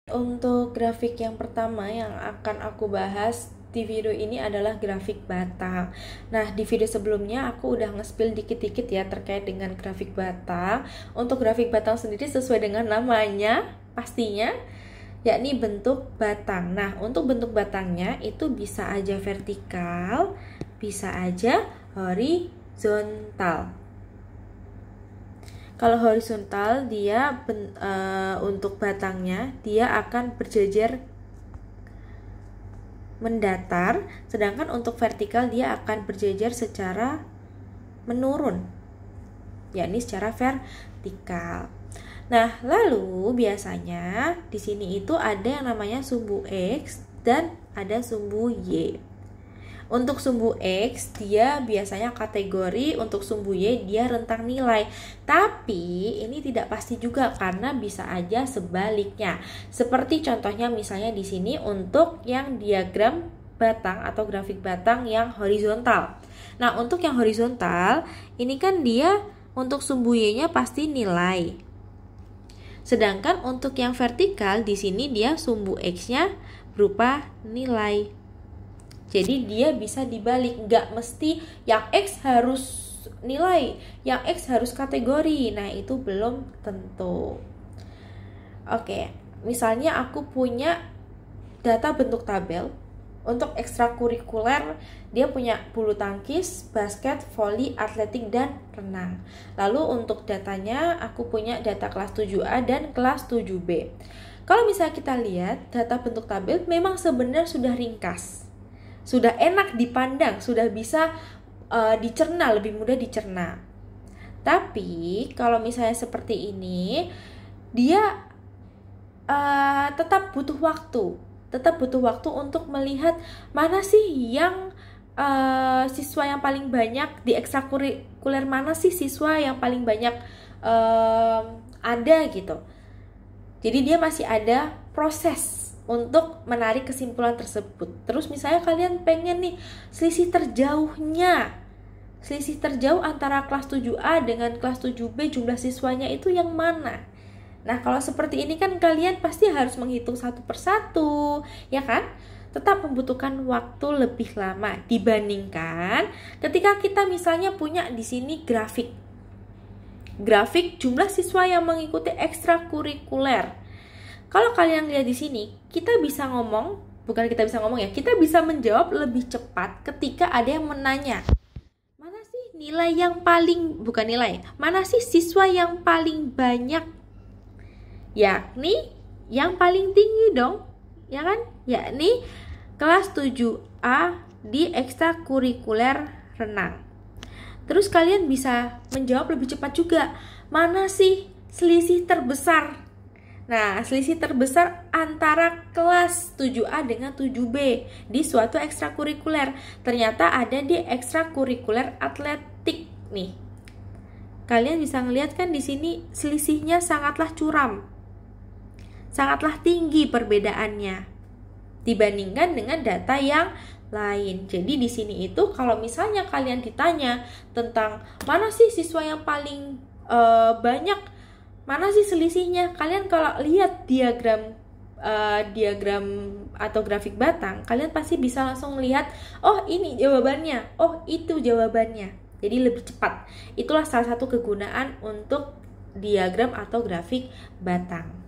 Untuk grafik yang pertama yang akan aku bahas di video ini adalah grafik batang. Nah, di video sebelumnya aku udah nge-spill dikit-dikit ya terkait dengan grafik batang. Untuk grafik batang sendiri sesuai dengan namanya pastinya, yakni bentuk batang. Nah, untuk bentuk batangnya itu bisa aja vertikal, bisa aja horizontal. Kalau horizontal dia untuk batangnya dia akan berjejer mendatar, sedangkan untuk vertikal dia akan berjejer secara menurun, yakni secara vertikal. Nah, lalu biasanya di sini itu ada yang namanya sumbu X dan ada sumbu Y. Untuk sumbu X dia biasanya kategori, untuk sumbu Y dia rentang nilai. Tapi ini tidak pasti juga karena bisa aja sebaliknya. Seperti contohnya misalnya di sini untuk yang diagram batang atau grafik batang yang horizontal. Nah, untuk yang horizontal ini kan dia untuk sumbu Y-nya pasti nilai. Sedangkan untuk yang vertikal di sini dia sumbu X-nya berupa nilai. Jadi dia bisa dibalik, nggak mesti yang X harus nilai, yang X harus kategori. Nah, itu belum tentu. Oke, misalnya aku punya data bentuk tabel. Untuk ekstrakurikuler, dia punya bulu tangkis, basket, voli, atletik, dan renang. Lalu untuk datanya, aku punya data kelas 7A dan kelas 7B. Kalau misalnya kita lihat, data bentuk tabel memang sebenarnya sudah ringkas. Sudah enak dipandang, sudah bisa dicerna, lebih mudah dicerna. Tapi kalau misalnya seperti ini, dia tetap butuh waktu untuk melihat mana sih yang siswa yang paling banyak di ekstrakurikuler, mana sih siswa yang paling banyak ada gitu. Jadi dia masih ada proses untuk menarik kesimpulan tersebut. Terus misalnya kalian pengen nih selisih terjauh antara kelas 7A dengan kelas 7B jumlah siswanya itu yang mana? Nah, kalau seperti ini kan kalian pasti harus menghitung satu persatu, ya kan? Tetap membutuhkan waktu lebih lama dibandingkan ketika kita misalnya punya di sini grafik jumlah siswa yang mengikuti ekstrakurikuler. Kalau kalian lihat di sini, kita bisa menjawab lebih cepat ketika ada yang menanya. Mana sih mana sih siswa yang paling banyak? Yakni yang paling tinggi dong, ya kan? Yakni kelas 7A di ekstrakurikuler renang. Terus kalian bisa menjawab lebih cepat juga. Mana sih selisih terbesar? Nah, selisih terbesar antara kelas 7A dengan 7B di suatu ekstrakurikuler. Ternyata ada di ekstrakurikuler atletik nih. Kalian bisa ngelihat kan di sini selisihnya sangatlah curam. Sangatlah tinggi perbedaannya dibandingkan dengan data yang lain. Jadi di sini itu kalau misalnya kalian ditanya tentang mana sih siswa yang paling banyak, mana sih selisihnya? Kalian kalau lihat diagram atau grafik batang, kalian pasti bisa langsung lihat, oh ini jawabannya, oh itu jawabannya. Jadi lebih cepat. Itulah salah satu kegunaan untuk diagram atau grafik batang.